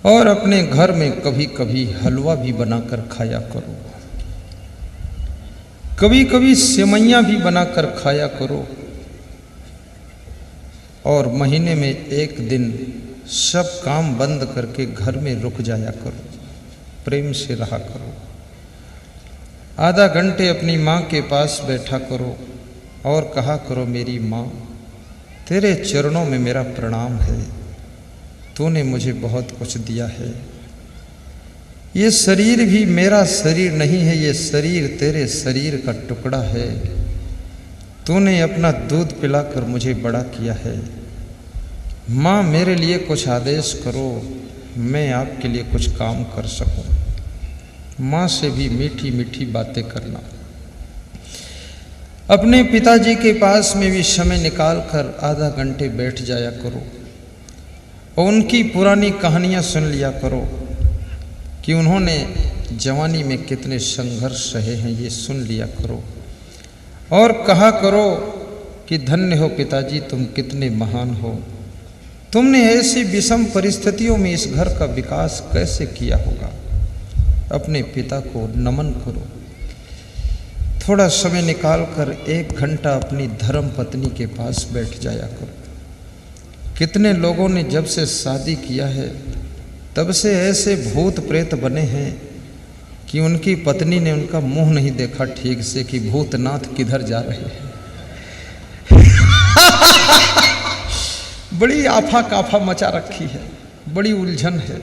और अपने घर में कभी कभी हलवा भी बनाकर खाया करो, कभी कभी सेवइयाँ भी बनाकर खाया करो। और महीने में एक दिन सब काम बंद करके घर में रुक जाया करो, प्रेम से रहा करो। आधा घंटे अपनी माँ के पास बैठा करो और कहा करो, मेरी माँ, तेरे चरणों में मेरा प्रणाम है, तूने मुझे बहुत कुछ दिया है। ये शरीर भी मेरा शरीर नहीं है, ये शरीर तेरे शरीर का टुकड़ा है। तूने अपना दूध पिलाकर मुझे बड़ा किया है। माँ, मेरे लिए कुछ आदेश करो, मैं आपके लिए कुछ काम कर सकूं। माँ से भी मीठी मीठी बातें करना। अपने पिताजी के पास में भी समय निकाल कर आधा घंटे बैठ जाया करो और उनकी पुरानी कहानियाँ सुन लिया करो कि उन्होंने जवानी में कितने संघर्ष सहे हैं, ये सुन लिया करो। और कहा करो कि धन्य हो पिताजी, तुम कितने महान हो, तुमने ऐसी विषम परिस्थितियों में इस घर का विकास कैसे किया होगा। अपने पिता को नमन करो। थोड़ा समय निकाल कर 1 घंटा अपनी धर्म पत्नी के पास बैठ जाया करो। कितने लोगों ने जब से शादी किया है तब से ऐसे भूत प्रेत बने हैं कि उनकी पत्नी ने उनका मुंह नहीं देखा ठीक से कि भूतनाथ किधर जा रहे हैं। बड़ी आफा काफा मचा रखी है, बड़ी उलझन है।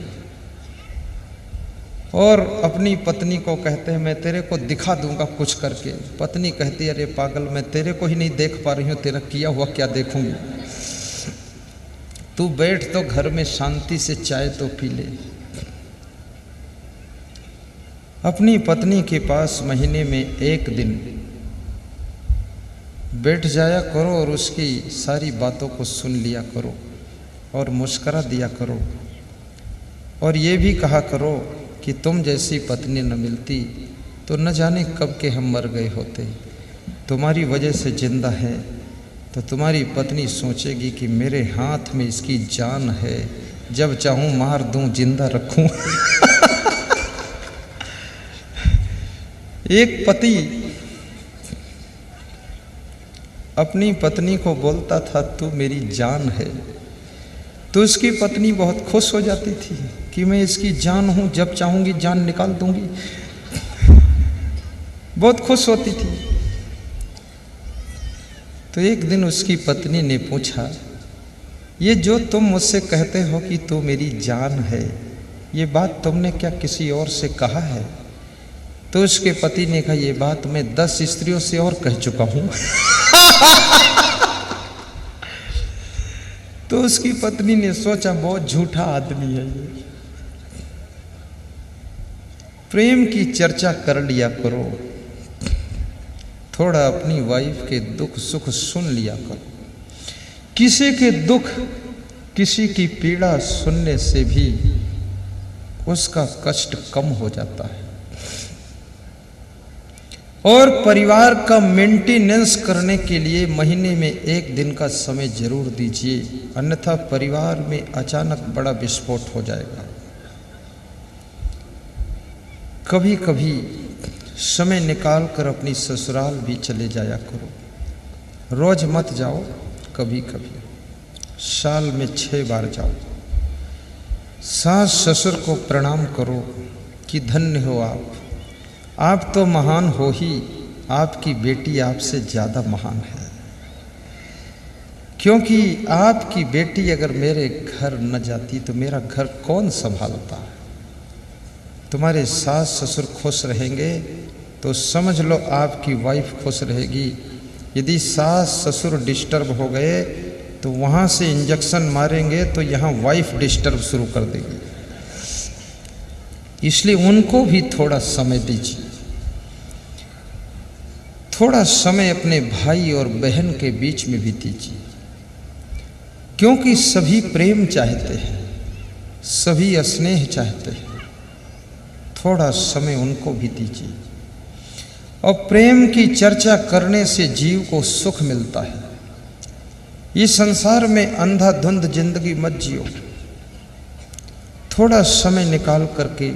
और अपनी पत्नी को कहते हैं, मैं तेरे को दिखा दूंगा कुछ करके। पत्नी कहती है, अरे पागल, मैं तेरे को ही नहीं देख पा रही हूँ, तेरा किया हुआ क्या देखूंगी। तू बैठ तो घर में शांति से चाय तो पी ले। अपनी पत्नी के पास महीने में 1 दिन बैठ जाया करो और उसकी सारी बातों को सुन लिया करो और मुस्करा दिया करो। और ये भी कहा करो कि तुम जैसी पत्नी न मिलती तो न जाने कब के हम मर गए होते। तुम्हारी वजह से जिंदा है तो तुम्हारी पत्नी सोचेगी कि मेरे हाथ में इसकी जान है, जब चाहूँ मार दूँ, जिंदा रखूँ। एक पति अपनी पत्नी को बोलता था, तू मेरी जान है, तो उसकी पत्नी बहुत खुश हो जाती थी कि मैं इसकी जान हूँ, जब चाहूँगी जान निकाल दूंगी। बहुत खुश होती थी। तो एक दिन उसकी पत्नी ने पूछा, ये जो तुम मुझसे कहते हो कि तू मेरी जान है, ये बात तुमने क्या किसी और से कहा है? तो उसके पति ने कहा, ये बात मैं 10 स्त्रियों से और कह चुका हूं। तो उसकी पत्नी ने सोचा, बहुत झूठा आदमी है ये। प्रेम की चर्चा कर लिया करो, थोड़ा अपनी वाइफ के दुख सुख सुन लिया करो। किसी के दुख, किसी की पीड़ा सुनने से भी उसका कष्ट कम हो जाता है। और परिवार का मेंटेनेंस करने के लिए महीने में 1 दिन का समय जरूर दीजिए, अन्यथा परिवार में अचानक बड़ा विस्फोट हो जाएगा। कभी कभी समय निकाल कर अपनी ससुराल भी चले जाया करो। रोज मत जाओ, कभी कभी साल में 6 बार जाओ। सास ससुर को प्रणाम करो कि धन्य हो आप तो महान हो ही, आपकी बेटी आपसे ज़्यादा महान है। क्योंकि आपकी बेटी अगर मेरे घर न जाती तो मेरा घर कौन संभालता। तुम्हारे सास ससुर खुश रहेंगे तो समझ लो आपकी वाइफ खुश रहेगी। यदि सास ससुर डिस्टर्ब हो गए तो वहाँ से इंजेक्शन मारेंगे तो यहाँ वाइफ डिस्टर्ब शुरू कर देगी। इसलिए उनको भी थोड़ा समय दीजिए। थोड़ा समय अपने भाई और बहन के बीच में भी दीजिए, क्योंकि सभी प्रेम चाहते हैं, सभी स्नेह चाहते हैं। थोड़ा समय उनको भी दीजिए। और प्रेम की चर्चा करने से जीव को सुख मिलता है। इस संसार में अंधाधुंध जिंदगी मत जियो। थोड़ा समय निकाल करके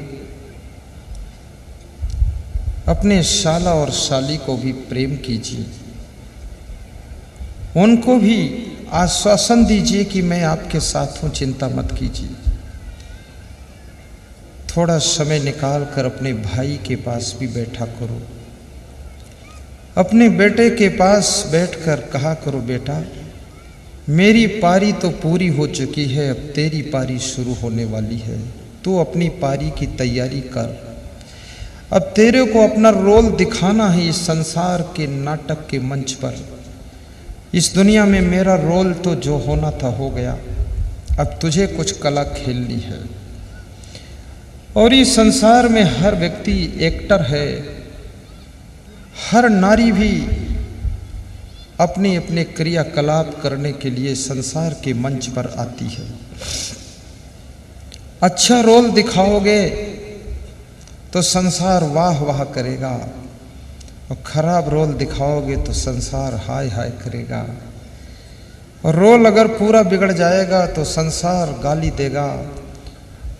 अपने शाला और शाली को भी प्रेम कीजिए, उनको भी आश्वासन दीजिए कि मैं आपके साथ हूं, चिंता मत कीजिए। थोड़ा समय निकाल कर अपने भाई के पास भी बैठा करो, अपने बेटे के पास बैठकर कहा करो, बेटा मेरी पारी तो पूरी हो चुकी है, अब तेरी पारी शुरू होने वाली है, तू अपनी पारी की तैयारी कर। अब तेरे को अपना रोल दिखाना है इस संसार के नाटक के मंच पर। इस दुनिया में मेरा रोल तो जो होना था हो गया, अब तुझे कुछ कला खेलनी है। और इस संसार में हर व्यक्ति एक्टर है, हर नारी भी अपने अपने क्रियाकलाप करने के लिए संसार के मंच पर आती है। अच्छा रोल दिखाओगे तो संसार वाह वाह करेगा, और खराब रोल दिखाओगे तो संसार हाय हाय करेगा। और रोल अगर पूरा बिगड़ जाएगा तो संसार गाली देगा,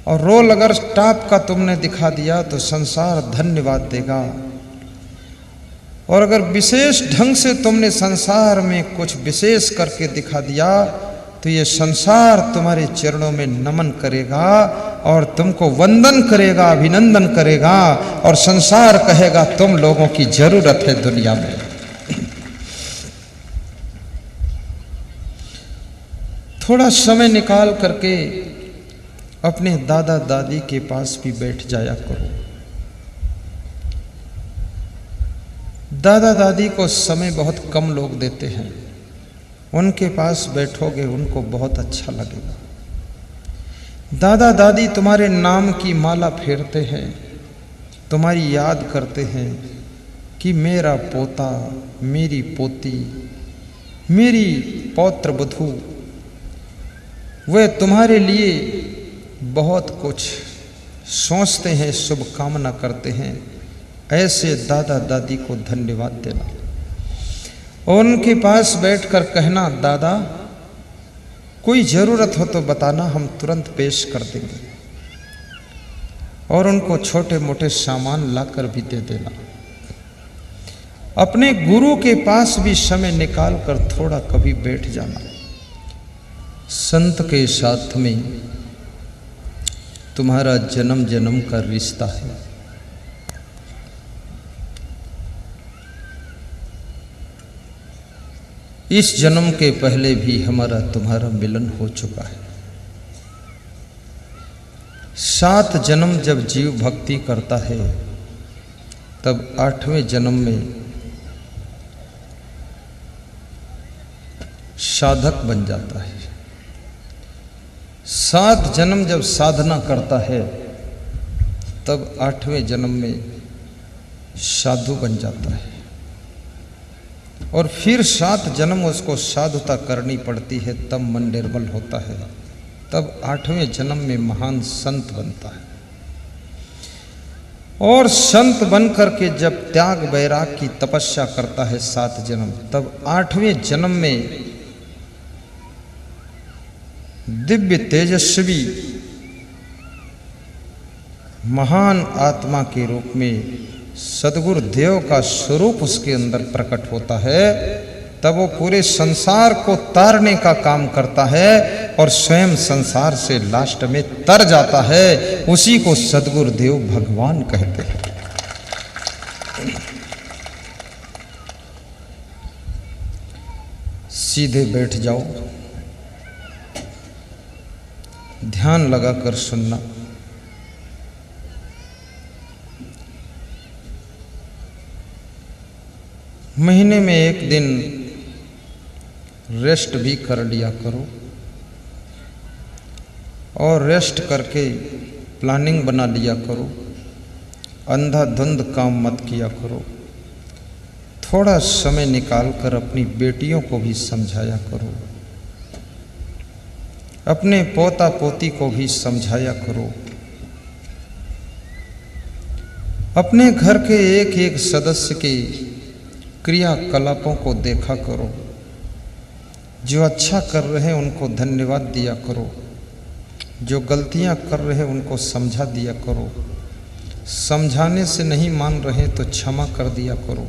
और रोल अगर टॉप का तुमने दिखा दिया तो संसार धन्यवाद देगा। और अगर विशेष ढंग से तुमने संसार में कुछ विशेष करके दिखा दिया तो ये संसार तुम्हारे चरणों में नमन करेगा और तुमको वंदन करेगा, अभिनंदन करेगा, और संसार कहेगा तुम लोगों की जरूरत है दुनिया में। थोड़ा समय निकाल करके अपने दादा दादी के पास भी बैठ जाया करो। दादा दादी को समय बहुत कम लोग देते हैं, उनके पास बैठोगे उनको बहुत अच्छा लगेगा। दादा दादी तुम्हारे नाम की माला फेरते हैं, तुम्हारी याद करते हैं कि मेरा पोता, मेरी पोती, मेरी पौत्र वधू, वे तुम्हारे लिए बहुत कुछ सोचते हैं, शुभकामना करते हैं। ऐसे दादा दादी को धन्यवाद देना। और उनके पास बैठकर कहना, दादा कोई ज़रूरत हो तो बताना, हम तुरंत पेश कर देंगे। और उनको छोटे मोटे सामान लाकर भी दे देना। अपने गुरु के पास भी समय निकाल कर थोड़ा कभी बैठ जाना। संत के साथ में तुम्हारा जन्म जन्म का रिश्ता है। इस जन्म के पहले भी हमारा तुम्हारा मिलन हो चुका है। 7 जन्म जब जीव भक्ति करता है तब 8वें जन्म में साधक बन जाता है। 7 जन्म जब साधना करता है तब 8वें जन्म में साधु बन जाता है। और फिर 7 जन्म उसको साधुता करनी पड़ती है, तब मन निर्मल होता है, तब 8वें जन्म में महान संत बनता है। और संत बन करके जब त्याग वैराग की तपस्या करता है 7 जन्म, तब 8वें जन्म में दिव्य तेजस्वी महान आत्मा के रूप में सदगुरु देव का स्वरूप उसके अंदर प्रकट होता है। तब वो पूरे संसार को तारने का काम करता है और स्वयं संसार से लास्ट में तर जाता है। उसी को सदगुरु देव भगवान कहते हैं। सीधे बैठ जाओ, ध्यान लगाकर सुनना। महीने में एक दिन रेस्ट भी कर लिया करो, और रेस्ट करके प्लानिंग बना लिया करो। अंधाधुंध काम मत किया करो। थोड़ा समय निकाल कर अपनी बेटियों को भी समझाया करो, अपने पोता पोती को भी समझाया करो। अपने घर के एक एक सदस्य के क्रियाकलापों को देखा करो। जो अच्छा कर रहे हैं उनको धन्यवाद दिया करो, जो गलतियां कर रहे हैं उनको समझा दिया करो, समझाने से नहीं मान रहे तो क्षमा कर दिया करो,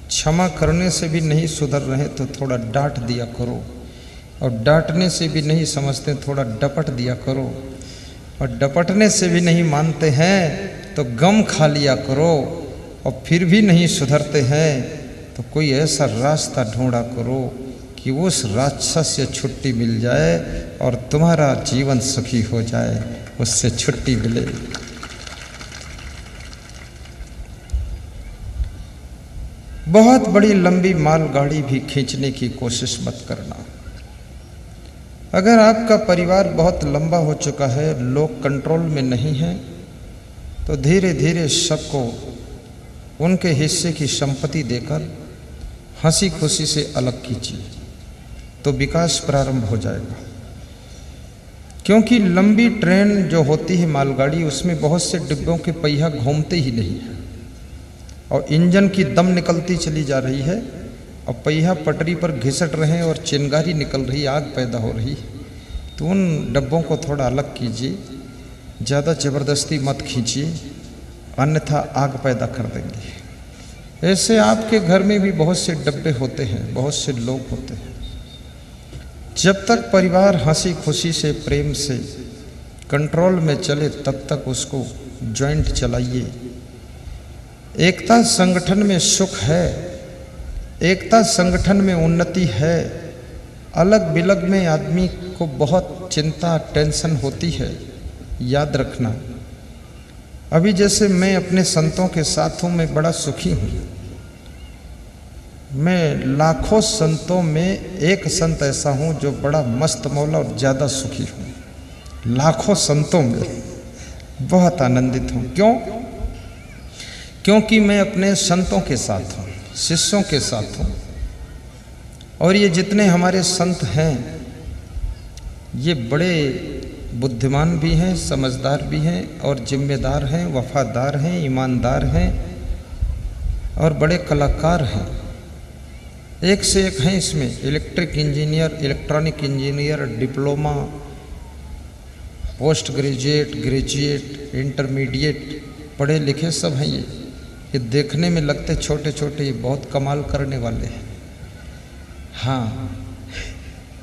क्षमा करने से भी नहीं सुधर रहे तो थोड़ा डांट दिया करो, और डांटने से भी नहीं समझते थोड़ा डपट दिया करो, और डपटने से भी नहीं मानते हैं तो गम खा लिया करो, और फिर भी नहीं सुधरते हैं तो कोई ऐसा रास्ता ढूंढा करो कि उस राक्षस से छुट्टी मिल जाए और तुम्हारा जीवन सुखी हो जाए, उससे छुट्टी मिले। बहुत बड़ी लंबी मालगाड़ी भी खींचने की कोशिश मत करना। अगर आपका परिवार बहुत लंबा हो चुका है, लोग कंट्रोल में नहीं हैं, तो धीरे धीरे सबको उनके हिस्से की संपत्ति देकर हंसी खुशी से अलग कीजिए, तो विकास प्रारंभ हो जाएगा। क्योंकि लंबी ट्रेन जो होती है मालगाड़ी, उसमें बहुत से डिब्बों के पहिया घूमते ही नहीं है, और इंजन की दम निकलती चली जा रही है, और पहिया पटरी पर घिसट रहे हैं और चिंगारी निकल रही, आग पैदा हो रही है। तो उन डब्बों को थोड़ा अलग कीजिए, ज़्यादा ज़बरदस्ती मत खींचिए, अन्यथा आग पैदा कर देंगे। ऐसे आपके घर में भी बहुत से डब्बे होते हैं, बहुत से लोग होते हैं। जब तक परिवार हंसी खुशी से प्रेम से कंट्रोल में चले तब तक उसको जॉइंट चलाइए। एकता संगठन में सुख है, एकता संगठन में उन्नति है। अलग बिलग में आदमी को बहुत चिंता टेंशन होती है, याद रखना। अभी जैसे मैं अपने संतों के साथ हूँ, मैं बड़ा सुखी हूँ। मैं लाखों संतों में एक संत ऐसा हूँ जो बड़ा मस्त मौला और ज़्यादा सुखी हूँ। लाखों संतों में बहुत आनंदित हूँ। क्यों? क्योंकि मैं अपने संतों के साथ हूँ, शिष्यों के साथ हूँ। और ये जितने हमारे संत हैं, ये बड़े बुद्धिमान भी हैं, समझदार भी हैं, और जिम्मेदार हैं, वफादार हैं, ईमानदार हैं, और बड़े कलाकार हैं। एक से एक हैं इसमें। Electric engineer, electronic engineer, diploma, post graduate, graduate, intermediate, पढ़े लिखे सब हैं। ये देखने में लगते छोटे छोटे, ये बहुत कमाल करने वाले हैं। हाँ,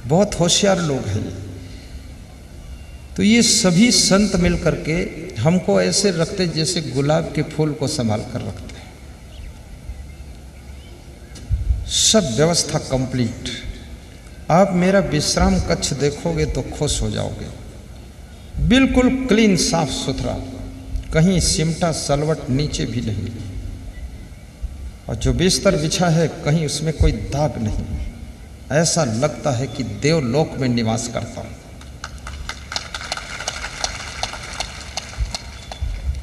बहुत होशियार लोग हैं ये। तो ये सभी संत मिल करके हमको ऐसे रखते जैसे गुलाब के फूल को संभाल कर रखते हैं। सब व्यवस्था कंप्लीट। आप मेरा विश्राम कक्ष देखोगे तो खुश हो जाओगे। बिल्कुल क्लीन, साफ सुथरा, कहीं सिमटा सलवट नीचे भी नहीं, और जो बिस्तर बिछा है कहीं उसमें कोई दाग नहीं। ऐसा लगता है कि देवलोक में निवास करता हूं।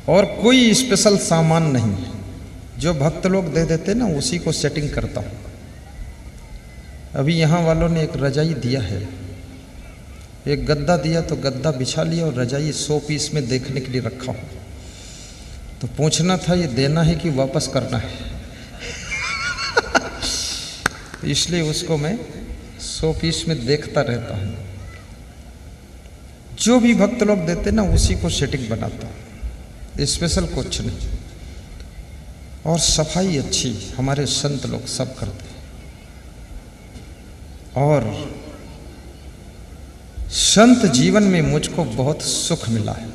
और कोई स्पेशल सामान नहीं है, जो भक्त लोग दे देते ना उसी को सेटिंग करता हूँ। अभी यहाँ वालों ने एक रजाई दिया है, एक गद्दा दिया तो गद्दा बिछा लिया, और रजाई 100 पीस में देखने के लिए रखा हूँ। तो पूछना था ये देना है कि वापस करना है। इसलिए उसको मैं 100 पीस में देखता रहता हूँ। जो भी भक्त लोग देते ना उसी को सेटिंग बनाता हूँ, स्पेशल कुछ नहीं। और सफाई अच्छी हमारे संत लोग सब करते हैं। और संत जीवन में मुझको बहुत सुख मिला है,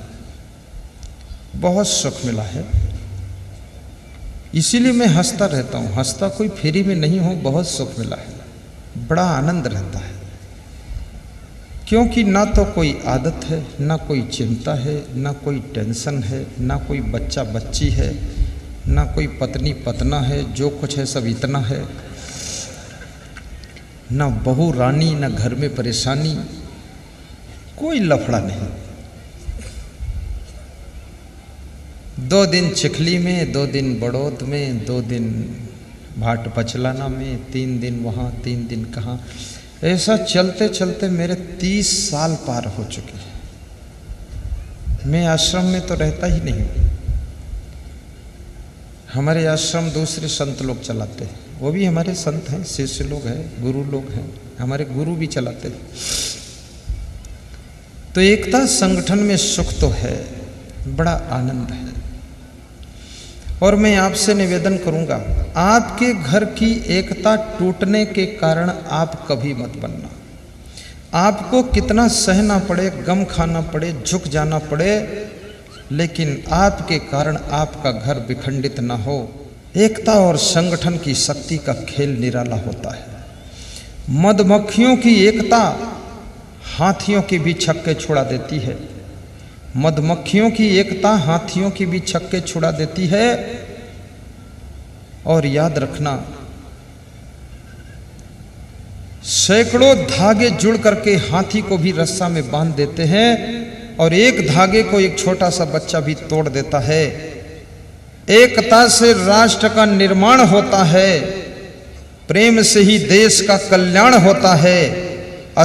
बहुत सुख मिला है। इसीलिए मैं हंसता रहता हूँ। हंसता कोई फ्री में नहीं हूँ, बहुत सुख मिला है, बड़ा आनंद रहता है। क्योंकि ना तो कोई आदत है, ना कोई चिंता है, ना कोई टेंशन है, ना कोई बच्चा बच्ची है, ना कोई पत्नी पतना है। जो कुछ है सब इतना है। ना बहू रानी, ना घर में परेशानी, कोई लफड़ा नहीं। 2 दिन चिखली में, 2 दिन बड़ौद में, 2 दिन भाट पचलाना में, 3 दिन वहाँ, 3 दिन कहाँ। ऐसा चलते चलते मेरे 30 साल पार हो चुके हैं। मैं आश्रम में तो रहता ही नहीं। हमारे आश्रम दूसरे संत लोग चलाते हैं, वो भी हमारे संत हैं, शिष्य लोग हैं, गुरु लोग हैं। हमारे गुरु भी चलाते हैं। तो एकता संगठन में सुख तो है, बड़ा आनंद है। और मैं आपसे निवेदन करूंगा, आपके घर की एकता टूटने के कारण आप कभी मत बनना। आपको कितना सहना पड़े, गम खाना पड़े, झुक जाना पड़े, लेकिन आपके कारण आपका घर विखंडित ना हो। एकता और संगठन की शक्ति का खेल निराला होता है। मधुमक्खियों की एकता हाथियों के भी छक्के छुड़ा देती है। मधुमक्खियों की एकता हाथियों के भी छक्के छुड़ा देती है। और याद रखना, सैकड़ों धागे जुड़ करके हाथी को भी रस्सा में बांध देते हैं और एक धागे को एक छोटा सा बच्चा भी तोड़ देता है। एकता से राष्ट्र का निर्माण होता है, प्रेम से ही देश का कल्याण होता है।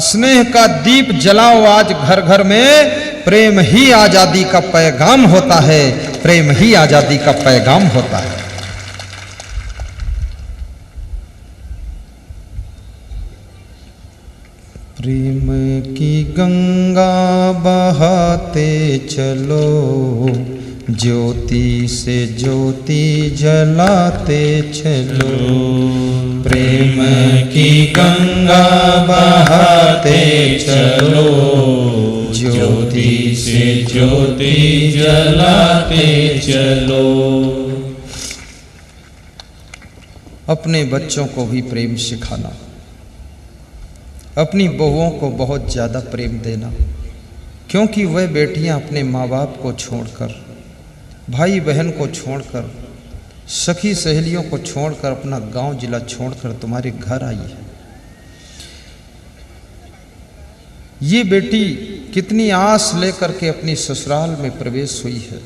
स्नेह का दीप जलाओ आज घर घर में, प्रेम ही आजादी का पैगाम होता है, प्रेम ही आजादी का पैगाम होता है। प्रेम की गंगा बहाते चलो, ज्योति से ज्योति जलाते चलो। प्रेम की गंगा बहाते चलो, ज्योति से ज्योति जलाते चलो। अपने बच्चों को भी प्रेम सिखाना, अपनी बहुओं को बहुत ज़्यादा प्रेम देना, क्योंकि वह बेटियां अपने माँ बाप को छोड़कर, भाई बहन को छोड़कर, सखी सहेलियों को छोड़कर, अपना गांव जिला छोड़कर तुम्हारे घर आई है। ये बेटी कितनी आस लेकर के अपनी ससुराल में प्रवेश हुई है।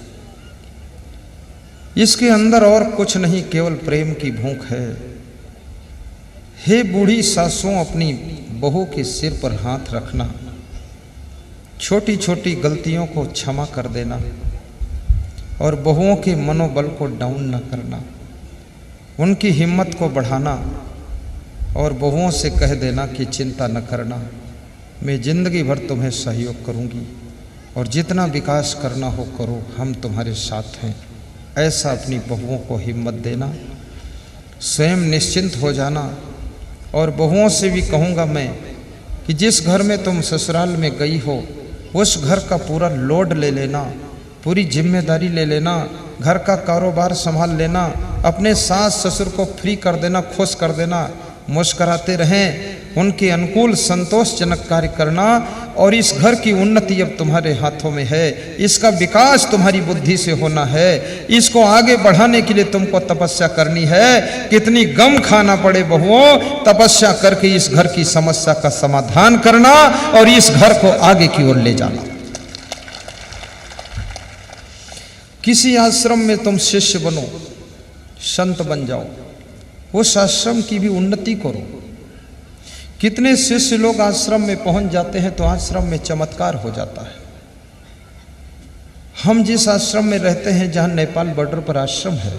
इसके अंदर और कुछ नहीं, केवल प्रेम की भूख है। हे बूढ़ी सासुओं, अपनी बहू के सिर पर हाथ रखना, छोटी छोटी गलतियों को क्षमा कर देना और बहुओं के मनोबल को डाउन न करना, उनकी हिम्मत को बढ़ाना और बहुओं से कह देना कि चिंता न करना, मैं जिंदगी भर तुम्हें सहयोग करूंगी और जितना विकास करना हो करो, हम तुम्हारे साथ हैं। ऐसा अपनी बहुओं को हिम्मत देना, स्वयं निश्चिंत हो जाना। और बहुओं से भी कहूँगा मैं कि जिस घर में तुम ससुराल में गई हो, उस घर का पूरा लोड ले लेना, पूरी जिम्मेदारी ले लेना, घर का कारोबार संभाल लेना, अपने सास ससुर को फ्री कर देना, खुश कर देना, मुस्कराते रहें, उनके अनुकूल संतोषजनक कार्य करना। और इस घर की उन्नति अब तुम्हारे हाथों में है, इसका विकास तुम्हारी बुद्धि से होना है, इसको आगे बढ़ाने के लिए तुमको तपस्या करनी है। कितनी गम खाना पड़े बहुओं, तपस्या करके इस घर की समस्या का समाधान करना और इस घर को आगे की ओर ले जाना। किसी आश्रम में तुम शिष्य बनो, संत बन जाओ, उस आश्रम की भी उन्नति करो। कितने शिष्य लोग आश्रम में पहुंच जाते हैं तो आश्रम में चमत्कार हो जाता है। हम जिस आश्रम में रहते हैं, जहां नेपाल बॉर्डर पर आश्रम है,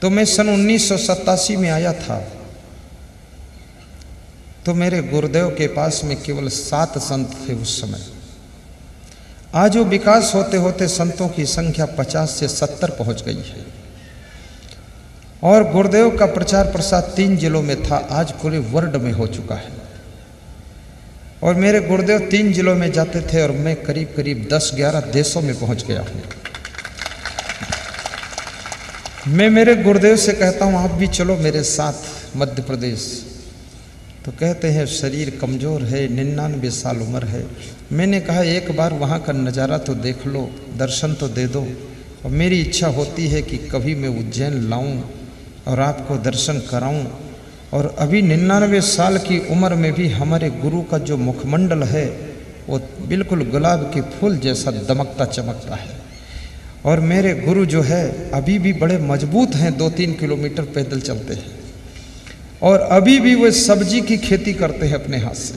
तो मैं सन 1987 में आया था, तो मेरे गुरुदेव के पास में केवल 7 संत थे उस समय। आज वो विकास होते होते संतों की संख्या 50 से 70 पहुंच गई है। और गुरुदेव का प्रचार प्रसार 3 जिलों में था, आज पूरे वर्ल्ड में हो चुका है। और मेरे गुरुदेव 3 जिलों में जाते थे और मैं करीब करीब 10-11 देशों में पहुंच गया हूं। मैं मेरे गुरुदेव से कहता हूं, आप भी चलो मेरे साथ मध्य प्रदेश। तो कहते हैं शरीर कमज़ोर है, 99 साल उम्र है। मैंने कहा एक बार वहाँ का नज़ारा तो देख लो, दर्शन तो दे दो। और मेरी इच्छा होती है कि कभी मैं उज्जैन लाऊं और आपको दर्शन कराऊं। और अभी 99 साल की उम्र में भी हमारे गुरु का जो मुखमंडल है वो बिल्कुल गुलाब के फूल जैसा दमकता चमकता है। और मेरे गुरु जो है अभी भी बड़े मजबूत हैं, 2-3 किलोमीटर पैदल चलते हैं और अभी भी वे सब्जी की खेती करते हैं अपने हाथ से।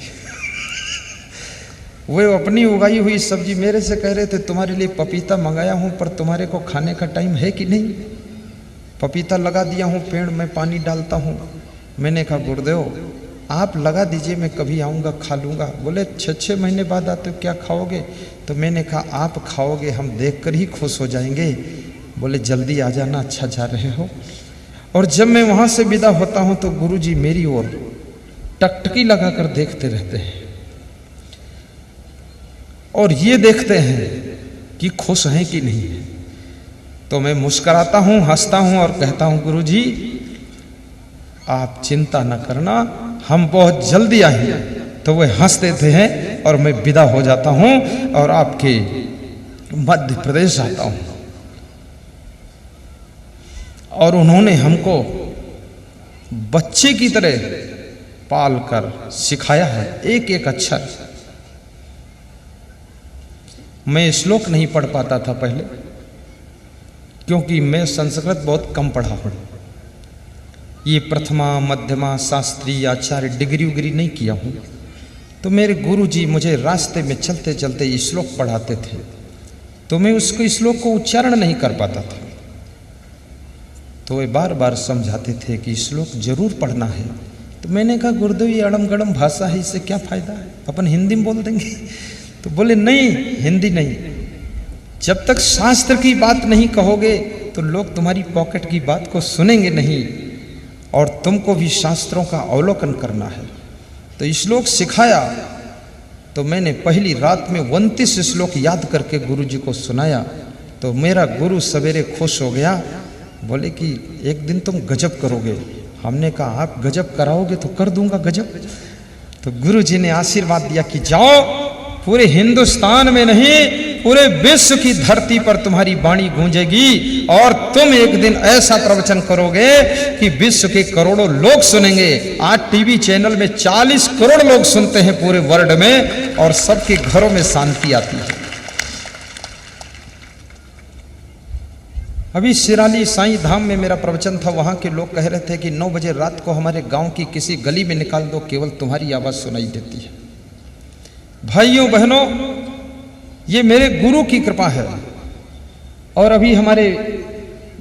वे अपनी उगाई हुई सब्जी मेरे से कह रहे थे, तुम्हारे लिए पपीता मंगाया हूँ पर तुम्हारे को खाने का टाइम है कि नहीं। पपीता लगा दिया हूँ पेड़ में, पानी डालता हूँ। मैंने कहा गुरुदेव आप लगा दीजिए, मैं कभी आऊँगा खा लूँगा। बोले 6 महीने बाद आते हो, क्या खाओगे? तो मैंने कहा आप खाओगे, हम देखकर ही खुश हो जाएंगे। बोले जल्दी आ जाना, अच्छा जा रहे हो। और जब मैं वहाँ से विदा होता हूँ तो गुरुजी मेरी ओर टकटकी लगाकर देखते रहते हैं और ये देखते हैं कि खुश हैं कि नहीं है। तो मैं मुस्कुराता हूँ, हंसता हूँ और कहता हूँ गुरुजी आप चिंता न करना, हम बहुत जल्दी आएंगे। तो वे हंस देते हैं और मैं विदा हो जाता हूँ और आपके मध्य प्रदेश आता हूँ। और उन्होंने हमको बच्चे की तरह पाल कर सिखाया है, एक एक अक्षर। मैं श्लोक नहीं पढ़ पाता था पहले, क्योंकि मैं संस्कृत बहुत कम पढ़ा हूँ। ये प्रथमा मध्यमा शास्त्री आचार्य डिग्री उग्री नहीं किया हूँ। तो मेरे गुरुजी मुझे रास्ते में चलते चलते ये श्लोक पढ़ाते थे, तो मैं उसको श्लोक को उच्चारण नहीं कर पाता था। तो वे बार बार समझाते थे कि श्लोक जरूर पढ़ना है। तो मैंने कहा गुरुदेव ये अड़म गड़म भाषा है, इससे क्या फायदा है, अपन हिंदी में बोल देंगे। तो बोले नहीं, हिंदी नहीं, जब तक शास्त्र की बात नहीं कहोगे तो लोग तुम्हारी पॉकेट की बात को सुनेंगे नहीं, और तुमको भी शास्त्रों का अवलोकन करना है। तो श्लोक सिखाया। तो मैंने पहली रात में 29 श्लोक याद करके गुरुजी को सुनाया। तो मेरा गुरु सवेरे खुश हो गया, बोले कि एक दिन तुम गजब करोगे। हमने कहा आप गजब कराओगे तो कर दूंगा गजब। तो गुरुजी ने आशीर्वाद दिया कि जाओ, पूरे हिंदुस्तान में नहीं पूरे विश्व की धरती पर तुम्हारी वाणी गूंजेगी और तुम एक दिन ऐसा प्रवचन करोगे कि विश्व के करोड़ों लोग सुनेंगे। आज टीवी चैनल में 40 करोड़ लोग सुनते हैं पूरे वर्ल्ड में, और सबके घरों में शांति आती है। अभी शिराली साईं धाम में मेरा प्रवचन था, वहां के लोग कह रहे थे कि 9 बजे रात को हमारे गांव की किसी गली में निकाल दो, केवल तुम्हारी आवाज सुनाई देती है। भाइयों बहनों, ये मेरे गुरु की कृपा है। और अभी हमारे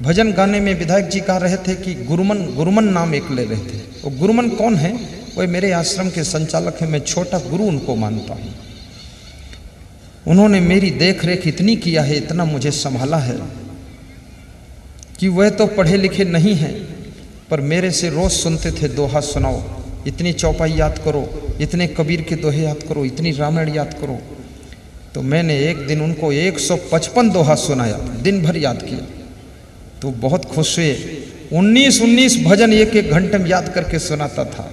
भजन गाने में विधायक जी कह रहे थे कि गुरुमन नाम एक ले रहे थे। वो गुरुमन कौन है? वो मेरे आश्रम के संचालक हैं, मैं छोटा गुरु उनको मानता हूँ। उन्होंने मेरी देख रेख इतनी किया है, इतना मुझे संभाला है कि वह तो पढ़े लिखे नहीं हैं, पर मेरे से रोज सुनते थे दोहा सुनाओ, इतनी चौपाई याद करो, इतने कबीर के दोहे याद करो, इतनी रामायण याद करो। तो मैंने एक दिन उनको 155 दोहा सुनाया, दिन भर याद किया। तो बहुत खुश हुए। 19 भजन एक एक घंटे में याद करके सुनाता था।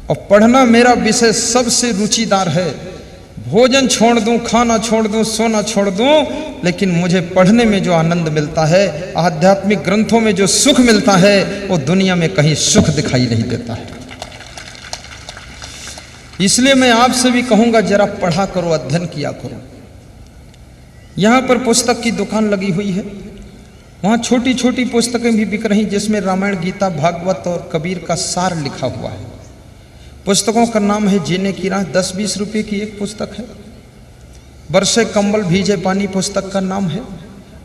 और पढ़ना मेरा विषय सबसे रुचिदार है। भोजन छोड़ दूं, खाना छोड़ दूं, सोना छोड़ दूं, लेकिन मुझे पढ़ने में जो आनंद मिलता है, आध्यात्मिक ग्रंथों में जो सुख मिलता है, वो दुनिया में कहीं सुख दिखाई नहीं देता है। इसलिए मैं आपसे भी कहूंगा जरा पढ़ा करो, अध्ययन किया करो। यहां पर पुस्तक की दुकान लगी हुई है, वहां छोटी छोटी पुस्तकें भी बिक रही, जिसमें रामायण, गीता, भागवत और कबीर का सार लिखा हुआ है। पुस्तकों का नाम है जीने की राह, 10-20 रुपए की एक पुस्तक है। बरसे कंबल भीजे पानी पुस्तक का नाम है।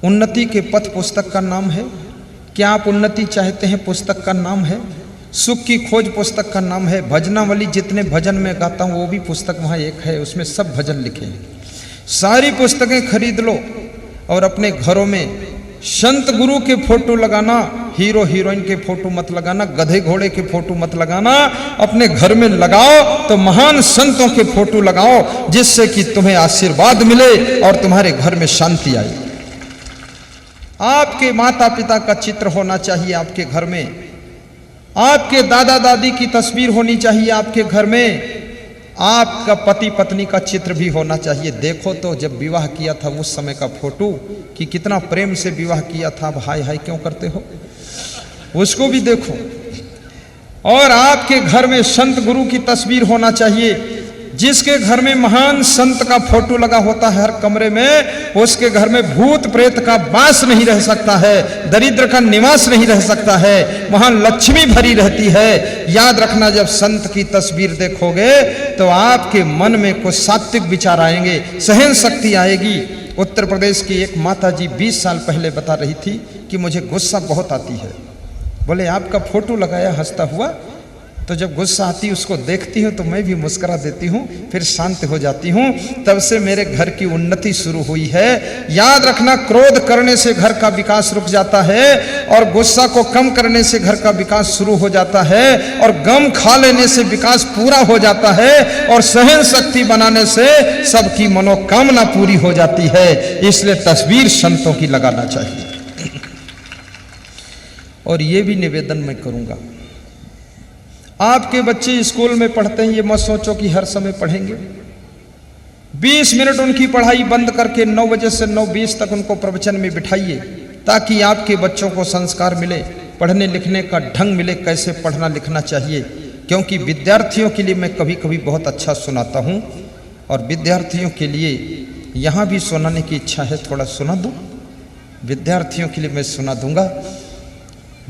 उन्नति के पथ पुस्तक का नाम है। क्या आप उन्नति चाहते हैं पुस्तक का नाम है। सुख की खोज पुस्तक का नाम है। भजनावली, जितने भजन में गाता हूँ वो भी पुस्तक वहाँ एक है, उसमें सब भजन लिखे हैं। सारी पुस्तकें खरीद लो और अपने घरों में संत गुरु के फोटो लगाना, हीरो हीरोइन के फोटो मत लगाना, गधे घोड़े के फोटो मत लगाना। अपने घर में लगाओ तो महान संतों के फोटो लगाओ, जिससे कि तुम्हें आशीर्वाद मिले और तुम्हारे घर में शांति आए। आपके माता पिता का चित्र होना चाहिए आपके घर में। आपके दादा दादी की तस्वीर होनी चाहिए आपके घर में। आपका पति पत्नी का चित्र भी होना चाहिए। देखो तो जब विवाह किया था उस समय का फोटो, कि कितना प्रेम से विवाह किया था, अब हाय हाय क्यों करते हो, उसको भी देखो। और आपके घर में संत गुरु की तस्वीर होना चाहिए। जिसके घर में महान संत का फोटो लगा होता है हर कमरे में, उसके घर में भूत प्रेत का वास नहीं रह सकता है, दरिद्र का निवास नहीं रह सकता है, वहां लक्ष्मी भरी रहती है। याद रखना, जब संत की तस्वीर देखोगे तो आपके मन में कुछ सात्विक विचार आएंगे, सहन शक्ति आएगी। उत्तर प्रदेश की एक माता जी 20 साल पहले बता रही थी कि मुझे गुस्सा बहुत आती है। बोले आपका फोटो लगाया हंसता हुआ, तो जब गुस्सा आती है उसको देखती हूँ तो मैं भी मुस्कुरा देती हूँ, फिर शांत हो जाती हूँ। तब से मेरे घर की उन्नति शुरू हुई है। याद रखना, क्रोध करने से घर का विकास रुक जाता है और गुस्सा को कम करने से घर का विकास शुरू हो जाता है और गम खा लेने से विकास पूरा हो जाता है और सहन शक्ति बनाने से सबकी मनोकामना पूरी हो जाती है। इसलिए तस्वीर संतों की लगाना चाहिए। और ये भी निवेदन मैं करूंगा, आपके बच्चे स्कूल में पढ़ते हैं, ये मत सोचो कि हर समय पढ़ेंगे। 20 मिनट उनकी पढ़ाई बंद करके 9 बजे से 9:20 तक उनको प्रवचन में बिठाइए, ताकि आपके बच्चों को संस्कार मिले, पढ़ने लिखने का ढंग मिले, कैसे पढ़ना लिखना चाहिए। क्योंकि विद्यार्थियों के लिए मैं कभी कभी बहुत अच्छा सुनाता हूँ और विद्यार्थियों के लिए यहाँ भी सुनाने की इच्छा है, थोड़ा सुना दूँ। विद्यार्थियों के लिए मैं सुना दूंगा,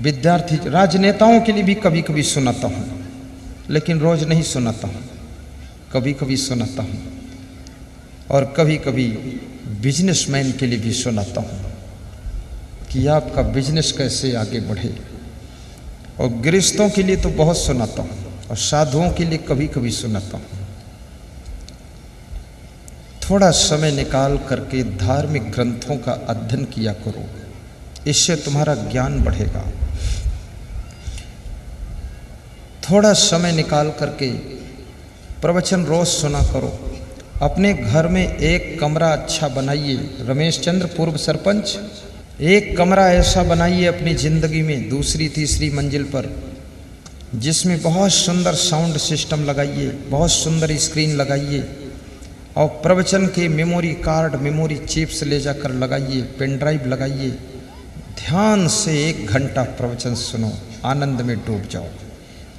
विद्यार्थी राजनेताओं के लिए भी कभी कभी सुनाता हूँ, लेकिन रोज नहीं सुनाता हूँ, कभी कभी सुनाता हूँ। और कभी कभी बिजनेसमैन के लिए भी सुनाता हूँ कि आपका बिजनेस कैसे आगे बढ़े। और गृहस्थों के लिए तो बहुत सुनाता हूँ और साधुओं के लिए कभी कभी सुनाता हूँ। थोड़ा समय निकाल करके धार्मिक ग्रंथों का अध्ययन किया करो, इससे तुम्हारा ज्ञान बढ़ेगा। थोड़ा समय निकाल करके प्रवचन रोज सुना करो। अपने घर में एक कमरा अच्छा बनाइए। रमेश चंद्र पूर्व सरपंच, एक कमरा ऐसा बनाइए अपनी ज़िंदगी में, दूसरी तीसरी मंजिल पर, जिसमें बहुत सुंदर साउंड सिस्टम लगाइए, बहुत सुंदर स्क्रीन लगाइए और प्रवचन के मेमोरी कार्ड, मेमोरी चिप्स ले जाकर लगाइए, पेन ड्राइव लगाइए। ध्यान से 1 घंटा प्रवचन सुनो, आनंद में डूब जाओ।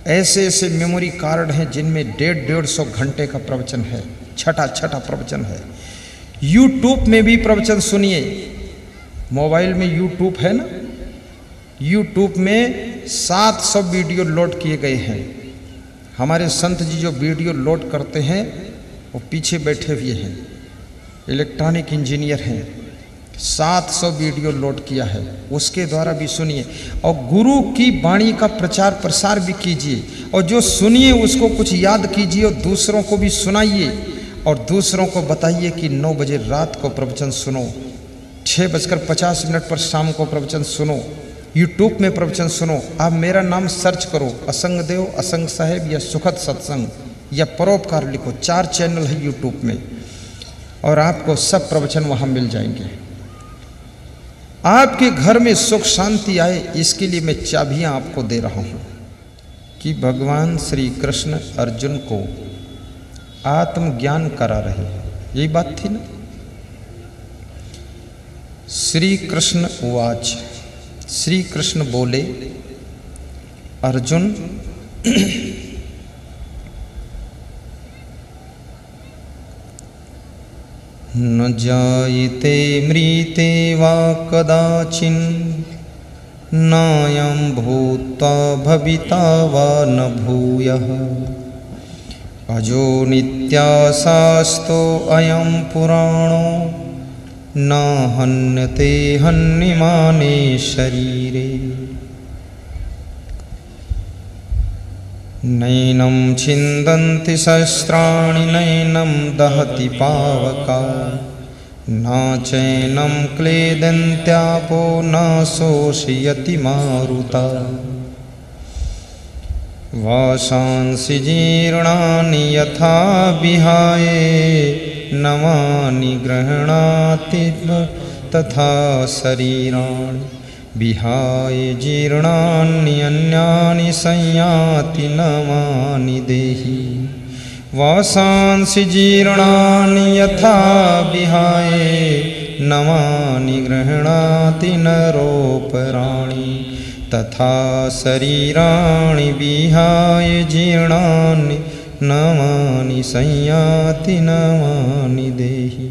ऐसे ऐसे मेमोरी कार्ड हैं जिनमें 150-150 घंटे का प्रवचन है, छठा प्रवचन है। यूट्यूब में भी प्रवचन सुनिए। मोबाइल में यूट्यूब है ना, यूट्यूब में 700 वीडियो लोड किए गए हैं। हमारे संत जी जो वीडियो लोड करते हैं वो पीछे बैठे हुए हैं, इलेक्ट्रॉनिक इंजीनियर हैं। 700 वीडियो लोड किया है, उसके द्वारा भी सुनिए। और गुरु की वाणी का प्रचार प्रसार भी कीजिए, और जो सुनिए उसको कुछ याद कीजिए और दूसरों को भी सुनाइए और दूसरों को बताइए कि 9 बजे रात को प्रवचन सुनो, 6:50 पर शाम को प्रवचन सुनो, यूट्यूब में प्रवचन सुनो। आप मेरा नाम सर्च करो, असंग देव, असंग साहेब या सुखद सत्संग या परोपकार लिखो, 4 चैनल है यूट्यूब में और आपको सब प्रवचन वहाँ मिल जाएंगे। आपके घर में सुख शांति आए, इसके लिए मैं चाबियां आपको दे रहा हूं कि भगवान श्री कृष्ण अर्जुन को आत्मज्ञान करा रहे हैं। यही बात थी ना। श्री कृष्ण उवाच, श्री कृष्ण बोले, अर्जुन न जायते मृते वा कदाचिन, नायं भूत्वा भविता वा न भूयः, अजो नित्याशास्तो अयं पुराणो, न हन्यते हन्यमाने शरीरे। नैनं छिन्दन्ति शस्त्राणि, नैनं दहति पावका, न चैनं क्लेदन्त्यापो, न शोषयति मारुता। वासांसि जीर्णानि यथा विहाय, नवानि गृह्णाति तथा शरीराणि, विहाय जीर्णान्यन्यानि संयाति नवानि देहि। वासांसि जीर्णानि यथा विहाय, नवानि गृह्णाति नरोपराणि, तथा शरीराणि विहाय जीर्णानि नवानि संयाति नवानि देहि।